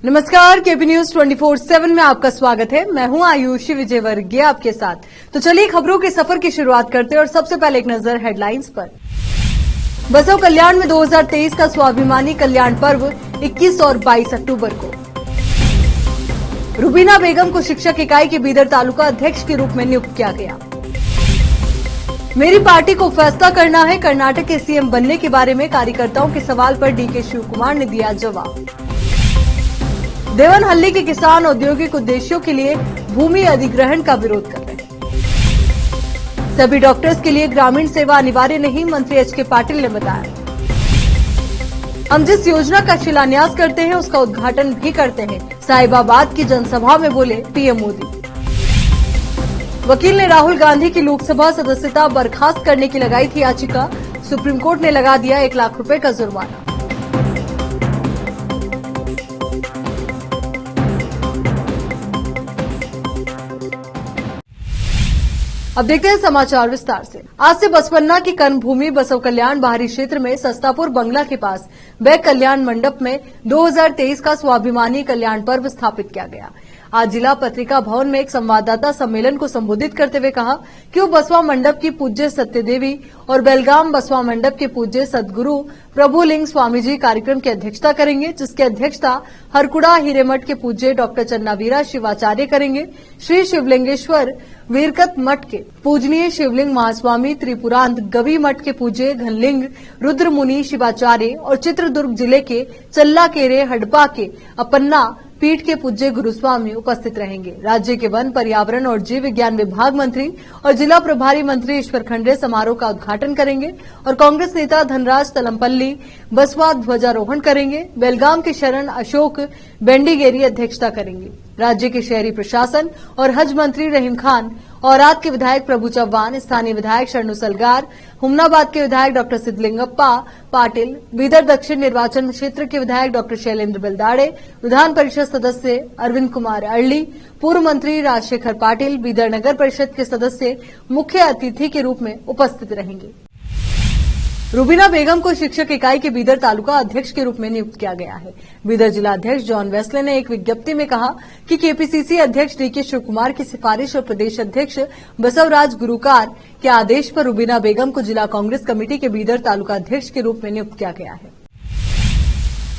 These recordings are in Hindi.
नमस्कार, केपी न्यूज 24/7 में आपका स्वागत है। मैं हूं आयुषी विजयवर्गीय आपके साथ। तो चलिए खबरों के सफर की शुरुआत करते हैं और सबसे पहले एक नजर हेडलाइंस पर। बसव कल्याण में 2023 का स्वाभिमानी कल्याण पर्व 21 और 22 अक्टूबर को। रुबीना बेगम को शिक्षक इकाई के बीदर तालुका अध्यक्ष के रूप में नियुक्त किया गया। मेरी पार्टी को फैसला करना है, कर्नाटक के सीएम बनने के बारे में कार्यकर्ताओं के सवाल पर डीके शिवकुमार ने दिया जवाब। देवनहल्ली के किसान औद्योगिक उद्देश्यों के लिए भूमि अधिग्रहण का विरोध कर रहे हैं। सभी डॉक्टर्स के लिए ग्रामीण सेवा अनिवार्य नहीं, मंत्री एचके पाटिल ने बताया। हम जिस योजना का शिलान्यास करते हैं उसका उद्घाटन भी करते हैं, साहिबाबाद की जनसभा में बोले पीएम मोदी। वकील ने राहुल गांधी की लोकसभा सदस्यता बर्खास्त करने की लगाई थी याचिका, सुप्रीम कोर्ट ने लगा दिया 1 लाख रुपए का जुर्माना। अब देखते हैं समाचार विस्तार से। आज से बसपन्ना की कर्मभूमि बसव कल्याण बाहरी क्षेत्र में सस्तापुर बंगला के पास बैग कल्याण मंडप में 2023 का स्वाभिमानी कल्याण पर्व स्थापित किया गया। आज जिला पत्रिका भवन में एक संवाददाता सम्मेलन को संबोधित करते हुए कहा कि वो बसवा मंडप की पूज्य सत्यदेवी और बेलगाम बसवा मंडप के पूज्य सदगुरु प्रभुलिंग स्वामी जी कार्यक्रम की अध्यक्षता करेंगे, जिसकी अध्यक्षता हरकुड़ा हिरेमठ के पूज्य डॉक्टर चन्नावीरा शिवाचार्य करेंगे। श्री शिवलिंगेश्वर वीरकत मठ के पूजनीय शिवलिंग महास्वामी त्रिपुरांत गवी मठ के पूज्य घनलिंग रुद्र मुनि शिवाचार्य और चित्रदुर्ग जिले के चल्लाकेरे हडपा के अपन्ना पीठ के पूज्य गुरुस्वामी उपस्थित रहेंगे। राज्य के वन, पर्यावरण और जीव विज्ञान विभाग मंत्री और जिला प्रभारी मंत्री ईश्वर खंडे समारोह का उद्घाटन करेंगे और कांग्रेस नेता धनराज तलमपल्ली बसवा ध्वजारोहण करेंगे। बेलगाम के शरण अशोक बेंडीगेरी अध्यक्षता करेंगे। राज्य के शहरी प्रशासन और हज मंत्री रहीम खान, औराद के विधायक प्रभु चौहान, स्थानीय विधायक शरणु सलगार, हुमनाबाद के विधायक डॉक्टर सिद्धलिंगप्पा पाटिल, बीदर दक्षिण निर्वाचन क्षेत्र के विधायक डॉक्टर शैलेंद्र बेलदाड़े, विधान परिषद सदस्य अरविंद कुमार अरली, पूर्व मंत्री राजशेखर पाटिल, बीदर नगर परिषद के सदस्य मुख्य अतिथि के रूप में उपस्थित रहेंगे। रुबीना बेगम को शिक्षक इकाई के बीदर तालुका अध्यक्ष के रूप में नियुक्त किया गया है। बीदर जिला अध्यक्ष जॉन वेस्ले ने एक विज्ञप्ति में कहा कि केपीसीसी अध्यक्ष डीके शिवकुमार की सिफारिश और प्रदेश अध्यक्ष बसवराज गुरुकार के आदेश पर रुबीना बेगम को जिला कांग्रेस कमेटी के बीदर तालुका अध्यक्ष के रूप में नियुक्त किया गया है।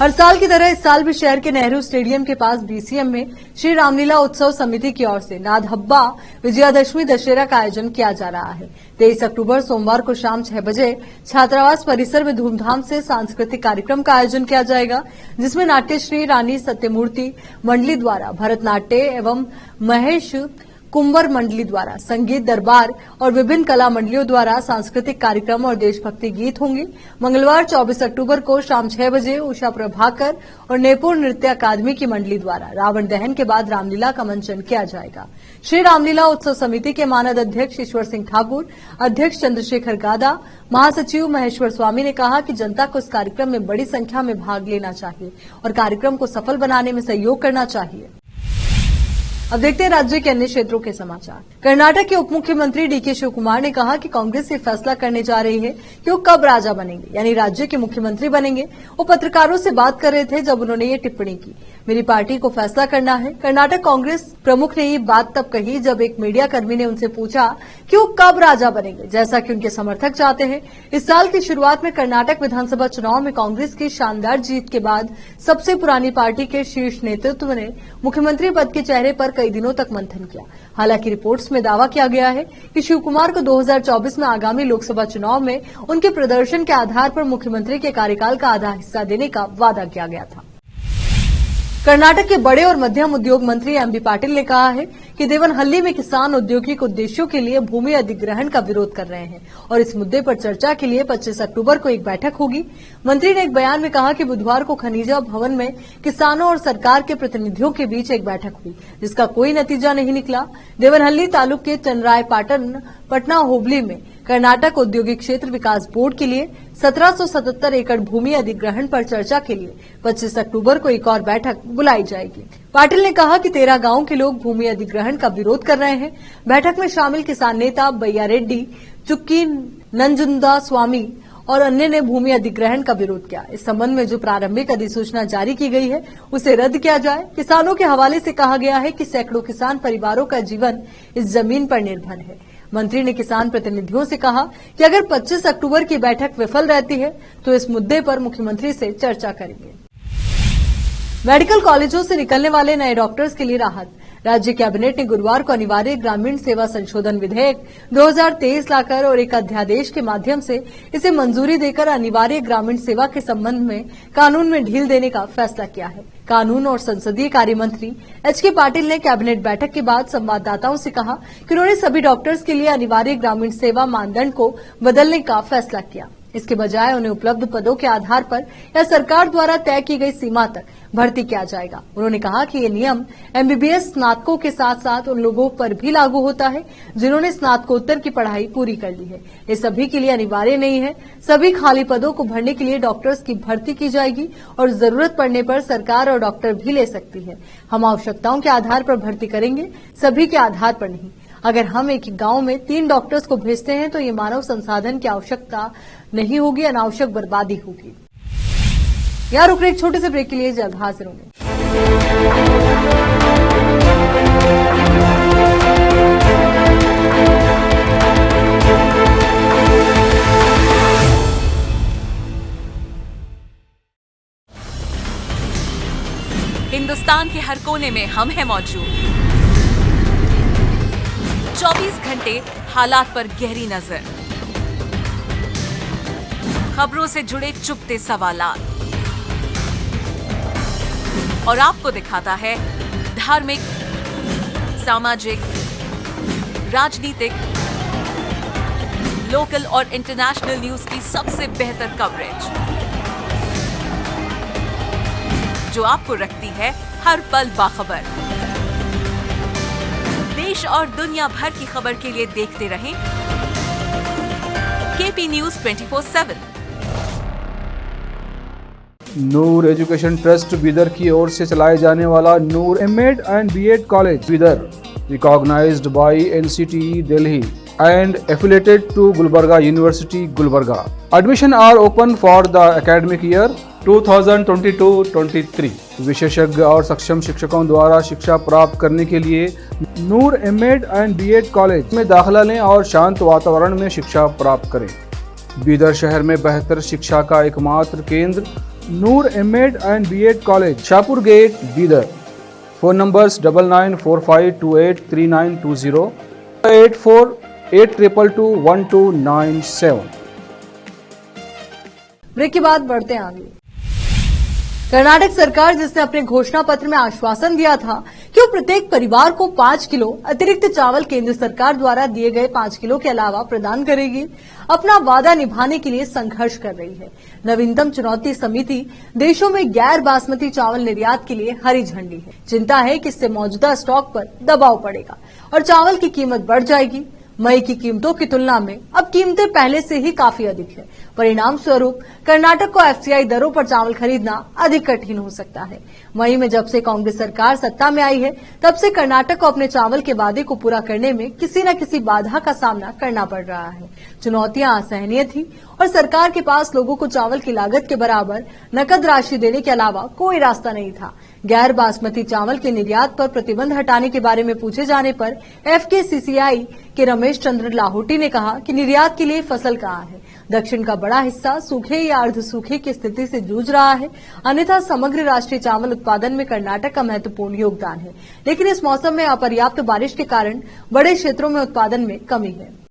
हर साल की तरह इस साल भी शहर के नेहरू स्टेडियम के पास बीसीएम में श्री रामलीला उत्सव समिति की ओर से नादहब्बा विजयादशमी दशहरा का आयोजन किया जा रहा है। 23 अक्टूबर सोमवार को शाम 6 बजे छात्रावास परिसर में धूमधाम से सांस्कृतिक कार्यक्रम का आयोजन किया जाएगा, जिसमें नाट्यश्री रानी सत्यमूर्ति मंडली द्वारा भरतनाट्य एवं महेश कुंवर मंडली द्वारा संगीत दरबार और विभिन्न कला मंडलियों द्वारा सांस्कृतिक कार्यक्रम और देशभक्ति गीत होंगे। मंगलवार 24 अक्टूबर को शाम 6 बजे उषा प्रभाकर और नेपुर नृत्य अकादमी की मंडली द्वारा रावण दहन के बाद रामलीला का मंचन किया जाएगा। श्री रामलीला उत्सव समिति के मानद अध्यक्ष ईश्वर सिंह ठाकुर, अध्यक्ष चंद्रशेखर गादा, महासचिव महेश्वर स्वामी ने कहा कि जनता को इस कार्यक्रम में बड़ी संख्या में भाग लेना चाहिए और कार्यक्रम को सफल बनाने में सहयोग करना चाहिए। अब देखते हैं राज्य के अन्य क्षेत्रों के समाचार। कर्नाटक के उप मुख्यमंत्री डीके शिवकुमार ने कहा कि कांग्रेस ये फैसला करने जा रही है कि वो कब राजा बनेंगे, यानी राज्य के मुख्यमंत्री बनेंगे। वो पत्रकारों से बात कर रहे थे जब उन्होंने ये टिप्पणी की। मेरी पार्टी को फैसला करना है। कर्नाटक कांग्रेस प्रमुख ने ये बात तब कही जब एक मीडिया कर्मी ने उनसे पूछा कि वो कब राजा बनेंगे, जैसा कि उनके समर्थक चाहते हैं। इस साल की शुरुआत में कर्नाटक विधानसभा चुनाव में कांग्रेस की शानदार जीत के बाद सबसे पुरानी पार्टी के शीर्ष नेतृत्व ने मुख्यमंत्री पद के चेहरे पर कई दिनों तक मंथन किया। हालांकि रिपोर्ट्स में दावा किया गया है कि शिवकुमार को 2024 में आगामी लोकसभा चुनाव में उनके प्रदर्शन के आधार पर मुख्यमंत्री के कार्यकाल का आधा हिस्सा देने का वादा किया गया था। कर्नाटक के बड़े और मध्यम उद्योग मंत्री एमबी पाटिल ने कहा है कि देवनहल्ली में किसान औद्योगिक उद्देश्यों के लिए भूमि अधिग्रहण का विरोध कर रहे हैं और इस मुद्दे पर चर्चा के लिए 25 अक्टूबर को एक बैठक होगी। मंत्री ने एक बयान में कहा कि बुधवार को खनिजा भवन में किसानों और सरकार के प्रतिनिधियों के बीच एक बैठक हुई, जिसका कोई नतीजा नहीं निकला। देवनहल्ली तालुक के चंद्रायपाटन पटना होबली में कर्नाटक औद्योगिक क्षेत्र विकास बोर्ड के लिए 1777 एकड़ भूमि अधिग्रहण पर चर्चा के लिए 25 अक्टूबर को एक और बैठक बुलाई जाएगी। पाटिल ने कहा कि 13 गांवों के लोग भूमि अधिग्रहण का विरोध कर रहे हैं। बैठक में शामिल किसान नेता बैया रेड्डी, चुक्की नंजुंदा स्वामी और अन्य ने भूमि अधिग्रहण का विरोध किया। इस संबंध में जो प्रारंभिक अधिसूचना जारी की गई है उसे रद्द किया जाए। किसानों के हवाले से कहा गया है कि सैकड़ों किसान परिवारों का जीवन इस जमीन पर निर्भर है। मंत्री ने किसान प्रतिनिधियों से कहा कि अगर 25 अक्टूबर की बैठक विफल रहती है तो इस मुद्दे पर मुख्यमंत्री से चर्चा करेंगे। मेडिकल कॉलेजों से निकलने वाले नए डॉक्टर्स के लिए राहत। राज्य कैबिनेट ने गुरुवार को अनिवार्य ग्रामीण सेवा संशोधन विधेयक 2023 लाकर और एक अध्यादेश के माध्यम से इसे मंजूरी देकर अनिवार्य ग्रामीण सेवा के संबंध में कानून में ढील देने का फैसला किया है। कानून और संसदीय कार्य मंत्री एच.के. पाटिल ने कैबिनेट बैठक के बाद संवाददाताओं से कहा कि उन्होंने सभी डॉक्टर्स के लिए अनिवार्य ग्रामीण सेवा मानदंड को बदलने का फैसला किया। इसके बजाय उन्हें उपलब्ध पदों के आधार पर या सरकार द्वारा तय की गई सीमा तक भर्ती किया जाएगा। उन्होंने कहा कि ये नियम एमबीबीएस स्नातकों के साथ साथ उन लोगों पर भी लागू होता है जिन्होंने स्नातकोत्तर की पढ़ाई पूरी कर ली है। ये सभी के लिए अनिवार्य नहीं है। सभी खाली पदों को भरने के लिए डॉक्टर्स की भर्ती की जाएगी और जरूरत पड़ने पर सरकार और डॉक्टर भी ले सकती है। हम आवश्यकताओं के आधार पर भर्ती करेंगे, सभी के आधार पर नहीं। अगर हम एक गांव में 3 डॉक्टर्स को भेजते हैं तो ये मानव संसाधन की आवश्यकता नहीं होगी, अनावश्यक बर्बादी होगी। यहाँ रुक रहे एक छोटे से ब्रेक के लिए, जल्द हाजिर होंगे। हिंदुस्तान के हर कोने में हम हैं मौजूद। 24 घंटे हालात पर गहरी नजर, खबरों से जुड़े चुपते सवालात और आपको दिखाता है धार्मिक, सामाजिक, राजनीतिक, लोकल और इंटरनेशनल न्यूज की सबसे बेहतर कवरेज जो आपको रखती है हर पल बाखबर। देश और दुनिया भर की खबर के लिए देखते रहें KP news 24/7। Noor education trust Bidar की ओर से चलाए जाने वाला Noor MEd and BEd college Bidar, recognized by NCTE Delhi and affiliated to Gulbarga University, Gulbarga. Admission are open for the academic year 2022-23. विशेषज्ञ और सक्षम शिक्षकों द्वारा शिक्षा प्राप्त करने के लिए नूर एमएड एंड बीएड कॉलेज में दाखिला लें और शांत वातावरण में शिक्षा प्राप्त करें। बीदर शहर में बेहतर शिक्षा का एकमात्र केंद्र Noor MEd and BEd college, Shahpur gate, Bidar. Phone numbers 9945283920, 8482221297। Break के बाद बढ़ते हैं आगे। कर्नाटक सरकार, जिसने अपने घोषणा पत्र में आश्वासन दिया था कि वो प्रत्येक परिवार को 5 किलो अतिरिक्त चावल केंद्र सरकार द्वारा दिए गए 5 किलो के अलावा प्रदान करेगी, अपना वादा निभाने के लिए संघर्ष कर रही है। नवीनतम चुनौती समिति देशों में गैर बासमती चावल निर्यात के लिए हरी झंडी है। चिंता है कि इससे मौजूदा स्टॉक पर दबाव पड़ेगा और चावल की कीमत बढ़ जाएगी। मई की कीमतों की तुलना में अब कीमतें पहले से ही काफी अधिक है। परिणाम स्वरूप कर्नाटक को एफसीआई दरों पर चावल खरीदना अधिक कठिन हो सकता है। मई में जब से कांग्रेस सरकार सत्ता में आई है, तब से कर्नाटक को अपने चावल के वादे को पूरा करने में किसी न किसी बाधा का सामना करना पड़ रहा है। चुनौतियां असहनीय थी और सरकार के पास लोगों को चावल की लागत के बराबर नकद राशि देने के अलावा कोई रास्ता नहीं था। गैर बासमती चावल के निर्यात पर प्रतिबंध हटाने के बारे में पूछे जाने पर एफकेसीसीआई के रमेश चंद्र लाहोटी ने कहा कि निर्यात के लिए फसल कहाँ है। दक्षिण का बड़ा हिस्सा सूखे या अर्ध सूखे की स्थिति से जूझ रहा है, अन्यथा समग्र राष्ट्रीय चावल उत्पादन में कर्नाटक का महत्वपूर्ण योगदान है, लेकिन इस मौसम में अपर्याप्त बारिश के कारण बड़े क्षेत्रों में उत्पादन में कमी है।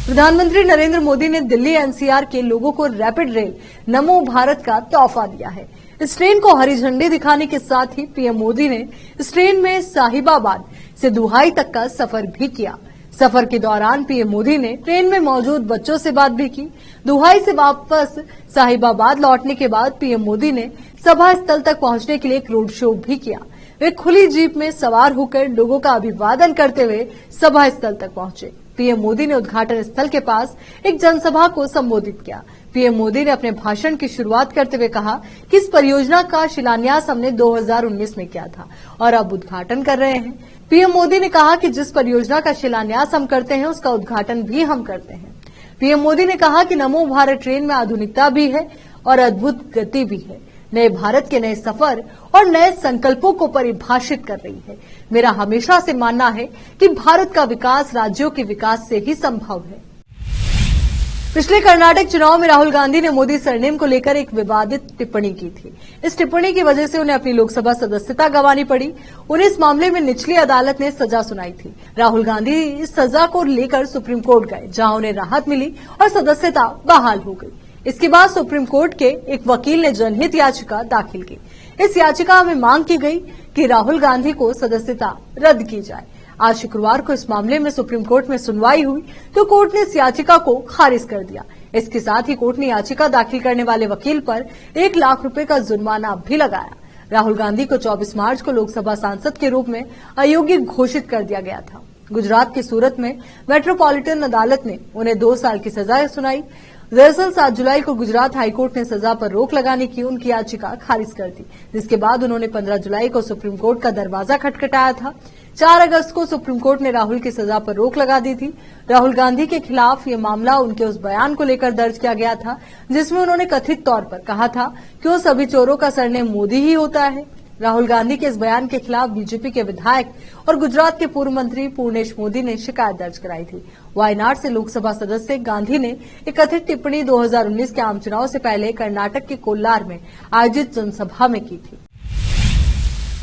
प्रधानमंत्री नरेंद्र मोदी ने दिल्ली एनसीआर के लोगों को रैपिड रेल नमो भारत का तोहफा दिया है। इस ट्रेन को हरी झंडी दिखाने के साथ ही पीएम मोदी ने इस ट्रेन में साहिबाबाद से दुहाई तक का सफर भी किया। सफर के दौरान पीएम मोदी ने ट्रेन में मौजूद बच्चों से बात भी की। दुहाई से वापस साहिबाबाद लौटने के बाद पीएम मोदी ने सभा स्थल तक पहुंचने के लिए एक रोड शो भी किया। वे खुली जीप में सवार होकर लोगों का अभिवादन करते हुए सभा स्थल तक पहुंचे। पीएम मोदी ने उद्घाटन स्थल के पास एक जनसभा को संबोधित किया। पीएम मोदी ने अपने भाषण की शुरुआत करते हुए कहा कि इस परियोजना का शिलान्यास हमने 2019 में किया था और अब उद्घाटन कर रहे हैं। पीएम मोदी ने कहा कि जिस परियोजना का शिलान्यास हम करते हैं उसका उद्घाटन भी हम करते हैं। पीएम मोदी ने कहा कि नमो भारत ट्रेन में आधुनिकता भी है और अद्भुत गति भी है, नए भारत के नए सफर और नए संकल्पों को परिभाषित कर रही है। मेरा हमेशा से मानना है कि भारत का विकास राज्यों के विकास से ही संभव है। पिछले कर्नाटक चुनाव में राहुल गांधी ने मोदी सरनेम को लेकर एक विवादित टिप्पणी की थी। इस टिप्पणी की वजह से उन्हें अपनी लोकसभा सदस्यता गंवानी पड़ी। उन्हें इस मामले में निचली अदालत ने सजा सुनाई थी। राहुल गांधी इस सजा को लेकर सुप्रीम कोर्ट गए, जहां उन्हें राहत मिली और सदस्यता बहाल हो गई। इसके बाद सुप्रीम कोर्ट के एक वकील ने जनहित याचिका दाखिल की। इस याचिका में मांग की गई कि राहुल गांधी को सदस्यता रद्द की जाए। आज शुक्रवार को इस मामले में सुप्रीम कोर्ट में सुनवाई हुई तो कोर्ट ने इस याचिका को खारिज कर दिया। इसके साथ ही कोर्ट ने याचिका दाखिल करने वाले वकील पर 1 लाख रुपए का जुर्माना भी लगाया। राहुल गांधी को 24 मार्च को लोकसभा सांसद के रूप में अयोग्य घोषित कर दिया गया था। गुजरात के सूरत में मेट्रोपॉलिटन अदालत ने उन्हें 2 साल की सजा सुनाई। दरअसल 7 जुलाई को गुजरात हाईकोर्ट ने सजा पर रोक लगाने की उनकी याचिका खारिज कर दी, जिसके बाद उन्होंने 15 जुलाई को सुप्रीम कोर्ट का दरवाजा खटखटाया था। 4 अगस्त को सुप्रीम कोर्ट ने राहुल की सजा पर रोक लगा दी थी। राहुल गांधी के खिलाफ ये मामला उनके उस बयान को लेकर दर्ज किया गया था, जिसमें उन्होंने कथित तौर पर कहा था कि वो सभी चोरों का सरनेम मोदी ही होता है। राहुल गांधी के इस बयान के खिलाफ बीजेपी के विधायक और गुजरात के पूर्व मंत्री पूर्णेश मोदी ने शिकायत दर्ज कराई थी। वायनाड से लोकसभा सदस्य गांधी ने एक कथित टिप्पणी 2019 के आम चुनाव से पहले कर्नाटक के कोल्लार में आयोजित जनसभा में की थी।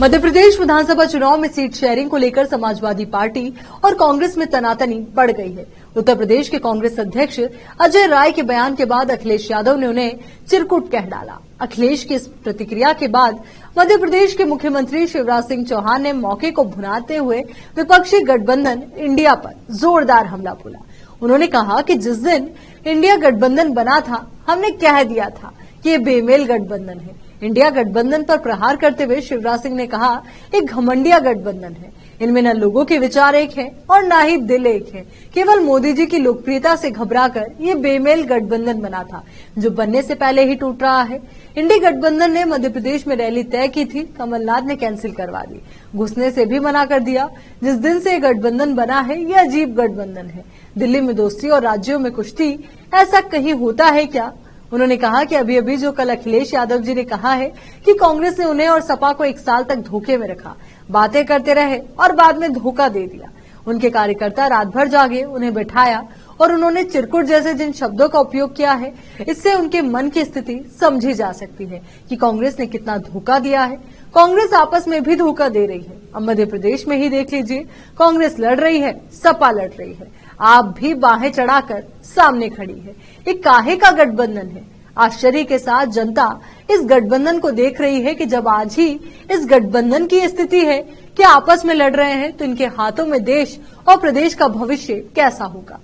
मध्य प्रदेश विधानसभा चुनाव में सीट शेयरिंग को लेकर समाजवादी पार्टी और कांग्रेस में तनातनी बढ़ गई है। उत्तर प्रदेश के कांग्रेस अध्यक्ष अजय राय के बयान के बाद अखिलेश यादव ने उन्हें चिरकुट कह डाला। अखिलेश की इस प्रतिक्रिया के बाद मध्य प्रदेश के मुख्यमंत्री शिवराज सिंह चौहान ने मौके को भुनाते हुए विपक्षी गठबंधन इंडिया पर जोरदार हमला बोला। उन्होंने कहा कि जिस दिन इंडिया गठबंधन बना था, हमने कह दिया था कि ये बेमेल गठबंधन है। इंडिया गठबंधन पर प्रहार करते हुए शिवराज सिंह ने कहा, एक घमंडिया गठबंधन है, इनमें न लोगों के विचार एक हैं और न ही दिल एक है। केवल मोदी जी की लोकप्रियता से घबराकर ये बेमेल गठबंधन बना था, जो बनने से पहले ही टूट रहा है। इंडी गठबंधन ने मध्य प्रदेश में रैली तय की थी, कमलनाथ ने कैंसिल करवा दी, घुसने से भी मना कर दिया। जिस दिन से ये गठबंधन बना है, ये अजीब गठबंधन है। दिल्ली में दोस्ती और राज्यों में कुश्ती, ऐसा कहीं होता है क्या? उन्होंने कहा कि अभी अभी जो कल अखिलेश यादव जी ने कहा है कि कांग्रेस ने उन्हें और सपा को 1 साल तक धोखे में रखा, बातें करते रहे और बाद में धोखा दे दिया। उनके कार्यकर्ता रात भर जागे, उन्हें बैठाया और उन्होंने चिरकुट जैसे जिन शब्दों का उपयोग किया है, इससे उनके मन की स्थिति समझी जा सकती है कि कांग्रेस ने कितना धोखा दिया है। कांग्रेस आपस में भी धोखा दे रही है। अब मध्य प्रदेश में ही देख लीजिए, कांग्रेस लड़ रही है, सपा लड़ रही है, आप भी बाहें चढ़ाकर सामने खड़ी है। ये काहे का गठबंधन है? आश्चर्य के साथ जनता इस गठबंधन को देख रही है कि जब आज ही इस गठबंधन की स्थिति है कि आपस में लड़ रहे हैं, तो इनके हाथों में देश और प्रदेश का भविष्य कैसा होगा?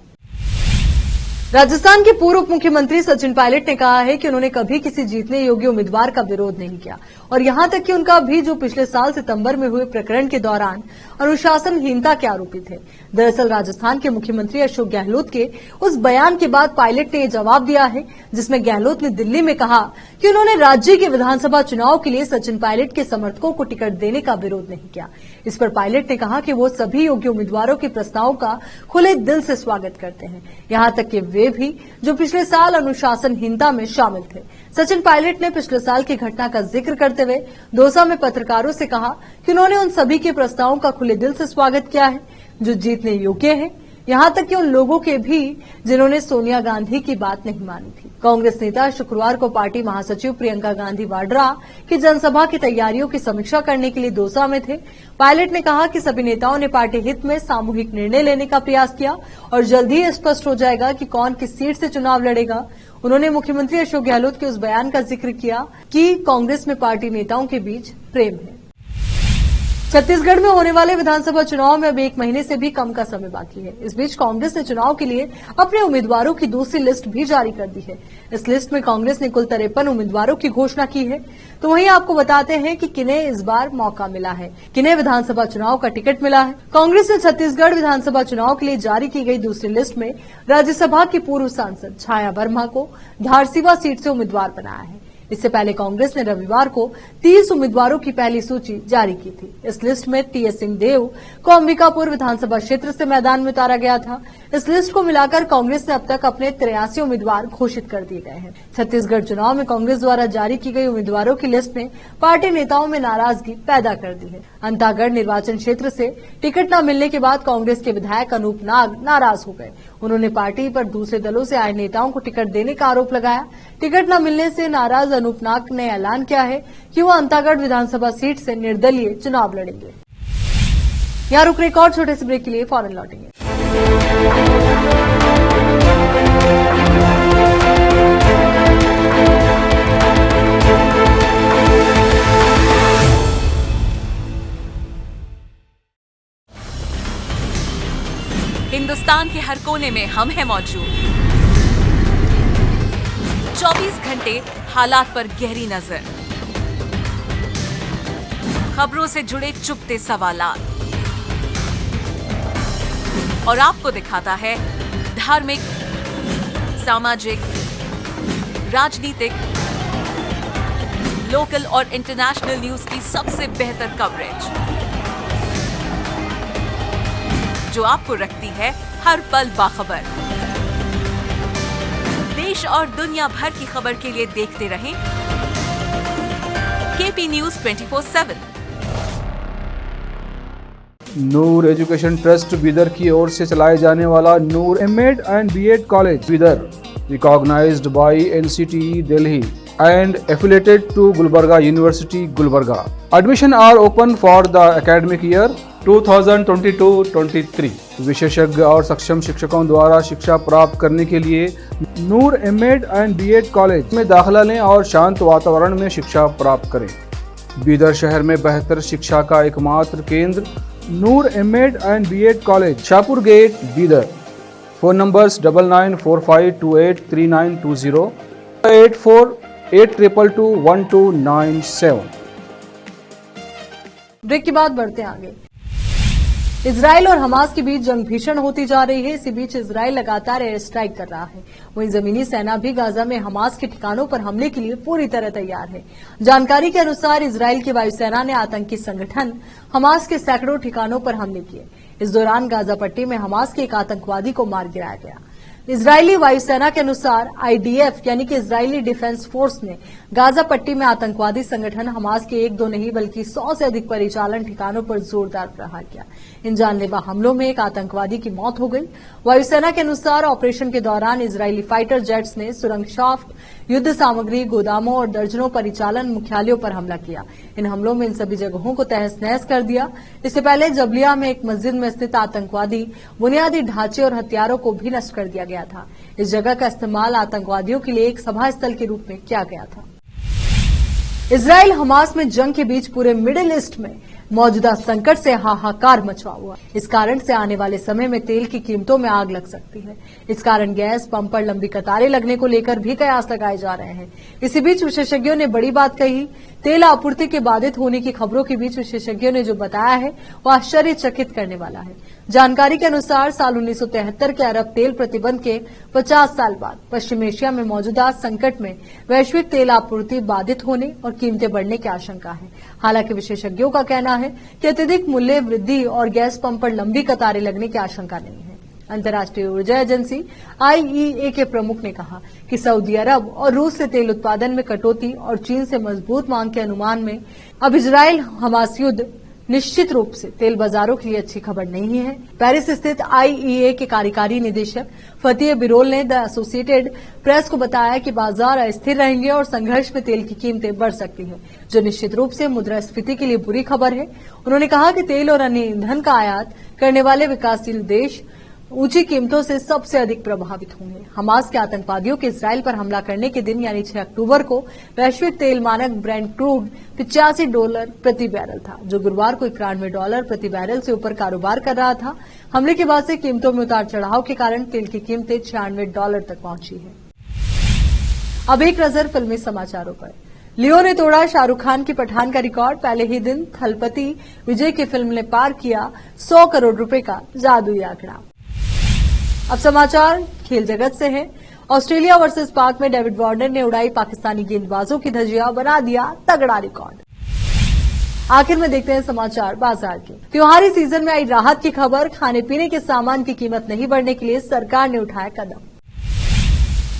राजस्थान के पूर्व उप मुख्यमंत्री सचिन पायलट ने कहा है कि उन्होंने कभी किसी जीतने योग्य उम्मीदवार का विरोध नहीं किया और यहां तक कि उनका भी जो पिछले साल सितंबर में हुए प्रकरण के दौरान अनुशासनहीनता के आरोपी थे। दरअसल राजस्थान के मुख्यमंत्री अशोक गहलोत के उस बयान के बाद पायलट ने यह जवाब दिया है, जिसमें गहलोत ने दिल्ली में कहा कि उन्होंने राज्य के विधानसभा चुनाव के लिए सचिन पायलट के समर्थकों को टिकट देने का विरोध नहीं किया। इस पर पायलट ने कहा कि वो सभी योग्य उम्मीदवारों के प्रस्तावों का खुले दिल से स्वागत करते हैं, यहां तक कि वे भी जो पिछले साल अनुशासनहीनता में शामिल थे। सचिन पायलट ने पिछले साल की घटना का जिक्र करते हुए दौसा में पत्रकारों से कहा कि उन्होंने उन सभी के प्रस्तावों का खुले दिल से स्वागत किया है जो जीतने योग्य हैं, यहां तक कि उन लोगों के भी जिन्होंने सोनिया गांधी की बात नहीं मानी थी। कांग्रेस नेता शुक्रवार को पार्टी महासचिव प्रियंका गांधी वाड्रा की जनसभा की तैयारियों की समीक्षा करने के लिए दौसा में थे। पायलट ने कहा कि सभी नेताओं ने पार्टी हित में सामूहिक निर्णय लेने का प्रयास किया और जल्द ही स्पष्ट हो जाएगा कि कौन किस सीट से चुनाव लड़ेगा। उन्होंने मुख्यमंत्री अशोक गहलोत के उस बयान का जिक्र किया कि कांग्रेस में पार्टी नेताओं के बीच प्रेम है। छत्तीसगढ़ में होने वाले विधानसभा चुनाव में अब 1 महीने से भी कम का समय बाकी है। इस बीच कांग्रेस ने चुनाव के लिए अपने उम्मीदवारों की दूसरी लिस्ट भी जारी कर दी है। इस लिस्ट में कांग्रेस ने कुल 53 उम्मीदवारों की घोषणा की है। तो वहीं आपको बताते हैं कि किन्हें इस बार मौका मिला है, किन्हें विधानसभा चुनाव का टिकट मिला है। कांग्रेस ने छत्तीसगढ़ विधानसभा चुनाव के लिए जारी की गई दूसरी लिस्ट में राज्यसभा की पूर्व सांसद छाया वर्मा को धारसीवा सीट से उम्मीदवार बनाया है। इससे पहले कांग्रेस ने रविवार को 30 उम्मीदवारों की पहली सूची जारी की थी। इस लिस्ट में टीएस सिंहदेव को अंबिकापुर विधानसभा क्षेत्र से मैदान में उतारा गया था। इस लिस्ट को मिलाकर कांग्रेस ने अब तक अपने 83 उम्मीदवार घोषित कर दिए गए हैं। छत्तीसगढ़ चुनाव में कांग्रेस द्वारा जारी की गई उम्मीदवारों की लिस्ट ने पार्टी नेताओं में नाराजगी पैदा कर दी है। अंतागढ़ निर्वाचन क्षेत्र से टिकट न मिलने के बाद कांग्रेस के विधायक अनूप नाग नाराज हो गए। उन्होंने पार्टी पर दूसरे दलों से आए नेताओं को टिकट देने का आरोप लगाया। टिकट न मिलने से नाराज अनूप नाग ने ऐलान किया है कि वो अंतागढ़ विधानसभा सीट से निर्दलीय चुनाव लड़ेंगे। यहाँ रुक एक और छोटे से ब्रेक के लिए फौरन लौटेंगे। हिंदुस्तान के हर कोने में हम हैं मौजूद। 24 घंटे हालात पर गहरी नजर, खबरों से जुड़े चुपते सवालात और आपको दिखाता है धार्मिक, सामाजिक, राजनीतिक, लोकल और इंटरनेशनल न्यूज की सबसे बेहतर कवरेज, जो आपको रखती है हर पल बाखबर। देश और दुनिया भर की खबर के लिए देखते रहें KP news 24/7। Noor education trust Bidar की ओर से चलाए जाने वाला Noor MEd and BEd college Bidar, recognized by NCTE Delhi and affiliated to Gulbarga University, Gulbarga. Admission are open for the academic year 2022-23. विशेषज्ञ और सक्षम शिक्षकों द्वारा शिक्षा प्राप्त करने के लिए नूर एमएड एंड बीएड कॉलेज में दाखिला लें और शांत वातावरण में शिक्षा प्राप्त करें। बीदर शहर में बेहतर शिक्षा का एकमात्र केंद्र Noor MEd and BEd college, Shahpur gate, Bidar. Phone numbers 9945283920, 8482221297। Break के बाद बढ़ते हैं आगे। इजराइल और हमास के बीच जंग भीषण होती जा रही है। इसी बीच इजराइल लगातार एयर स्ट्राइक कर रहा है। वहीं जमीनी सेना भी गाजा में हमास के ठिकानों पर हमले के लिए पूरी तरह तैयार है। जानकारी के अनुसार इजराइल की वायुसेना ने आतंकी संगठन हमास के सैकड़ों ठिकानों पर हमले किए। इस दौरान गाजा पट्टी में हमास के एक आतंकवादी को मार गिराया गया। इजरायली वायुसेना के अनुसार आईडीएफ यानी कि इजरायली डिफेंस फोर्स ने गाजा पट्टी में आतंकवादी संगठन हमास के 1-2 नहीं बल्कि 100 से अधिक परिचालन ठिकानों पर जोरदार प्रहार किया। इन जानलेवा हमलों में एक आतंकवादी की मौत हो गई। वायुसेना के अनुसार ऑपरेशन के दौरान इजरायली फाइटर जेट्स ने सुरंग शाफ्ट, युद्ध सामग्री, गोदामों और दर्जनों परिचालन मुख्यालयों पर हमला किया। इन हमलों में इन सभी जगहों को तहस नहस कर दिया। इससे पहले जबलिया में एक मस्जिद में स्थित आतंकवादी बुनियादी ढांचे और हथियारों को भी नष्ट कर दिया गया था। इस जगह का इस्तेमाल आतंकवादियों के लिए एक सभा स्थल के रूप में किया गया था। इजराइल हमास में जंग के बीच पूरे मिडिल ईस्ट में मौजूदा संकट से हाहाकार मचा हुआ। इस कारण से आने वाले समय में तेल की कीमतों में आग लग सकती है। इस कारण गैस पंप पर लंबी कतारें लगने को लेकर भी कयास लगाए जा रहे हैं। इसी बीच विशेषज्ञों ने बड़ी बात कही। तेल आपूर्ति के बाधित होने की खबरों के बीच विशेषज्ञों ने जो बताया है वह आश्चर्यचकित करने वाला है। जानकारी के अनुसार साल 1973 के अरब तेल प्रतिबंध के 50 साल बाद पश्चिम एशिया में मौजूदा संकट में वैश्विक तेल आपूर्ति बाधित होने और कीमतें बढ़ने की आशंका है। हालांकि विशेषज्ञों का कहना है कि अत्यधिक मूल्य वृद्धि और गैस पंप पर लंबी कतारें लगने की आशंका नहीं है। अंतर्राष्ट्रीय ऊर्जा एजेंसी आईईए के प्रमुख ने कहा कि सऊदी अरब और रूस से तेल उत्पादन में कटौती और चीन से मजबूत मांग के अनुमान में अब इजराइल हमास युद्ध निश्चित रूप से तेल बाजारों के लिए अच्छी खबर नहीं है। पेरिस स्थित आईईए के कार्यकारी निदेशक फतेह बिरोल ने द एसोसिएटेड प्रेस को बताया कि बाजार अस्थिर रहेंगे और संघर्ष में तेल की कीमतें बढ़ सकती है, जो निश्चित रूप से मुद्रास्फीति के लिए बुरी खबर है। उन्होंने कहा कि तेल और अन्य ईंधन का आयात करने वाले विकासशील देश ऊंची कीमतों से सबसे अधिक प्रभावित होंगे। हमास के आतंकवादियों के इजराइल पर हमला करने के दिन यानी 6 अक्टूबर को वैश्विक तेल मानक ब्रेंट क्रूड $85 प्रति बैरल था, जो गुरुवार को $91 प्रति बैरल से ऊपर कारोबार कर रहा था। हमले के बाद से कीमतों में उतार चढ़ाव के कारण तेल की कीमतें $96 तक पहुंची है। अब एक नजर फिल्मी समाचारों पर। लियो ने तोड़ा शाहरुख खान की पठान का रिकॉर्ड। पहले ही दिन थलपति विजय की फिल्म ने पार किया 100 करोड़ रुपए का जादुई आंकड़ा। अब समाचार खेल जगत से है। ऑस्ट्रेलिया वर्सेस पाक में डेविड वार्नर ने उड़ाई पाकिस्तानी गेंदबाजों की धज्जियां, बना दिया तगड़ा रिकॉर्ड। आखिर में देखते हैं समाचार बाजार के। त्योहारी सीजन में आई राहत की खबर, खाने पीने के सामान की कीमत नहीं बढ़ने के लिए सरकार ने उठाया कदम।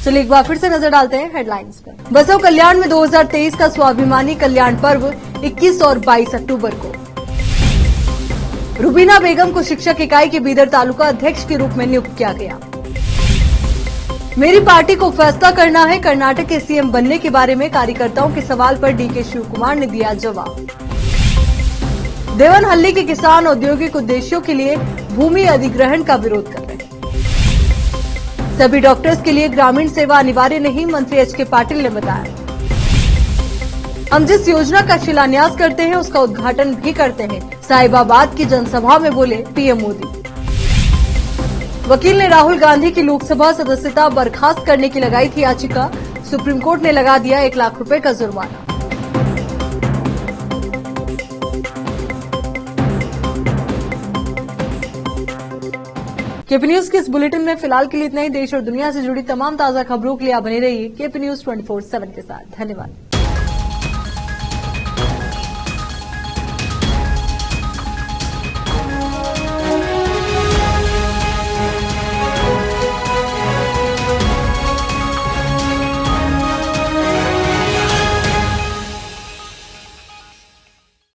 चलिए एक बार फिर से नजर डालते हैं हेडलाइंस पर। बसव कल्याण में 2023 का स्वाभिमानी कल्याण पर्व 21 और 22 अक्टूबर को। रुबीना बेगम को शिक्षक इकाई के बीदर तालुका अध्यक्ष के रूप में नियुक्त किया गया। मेरी पार्टी को फैसला करना है, कर्नाटक के सीएम बनने के बारे में कार्यकर्ताओं के सवाल पर डीके शिवकुमार ने दिया जवाब। देवनहल्ली के किसान औद्योगिक उद्देश्यों के लिए भूमि अधिग्रहण का विरोध कर रहे हैं। सभी डॉक्टर्स के लिए ग्रामीण सेवा अनिवार्य नहीं, मंत्री एच.के. पाटिल ने बताया। हम जिस योजना का शिलान्यास करते हैं उसका उद्घाटन भी करते हैं, साहिबाबाद की जनसभा में बोले पीएम मोदी। वकील ने राहुल गांधी की लोकसभा सदस्यता बर्खास्त करने की लगाई थी याचिका, सुप्रीम कोर्ट ने लगा दिया 1 लाख रुपए का जुर्माना। केपी न्यूज के इस बुलेटिन में फिलहाल के लिए इतना ही। देश और दुनिया से जुड़ी तमाम ताजा खबरों के लिए आप बने रहिए केपी न्यूज 24/7 के साथ। धन्यवाद।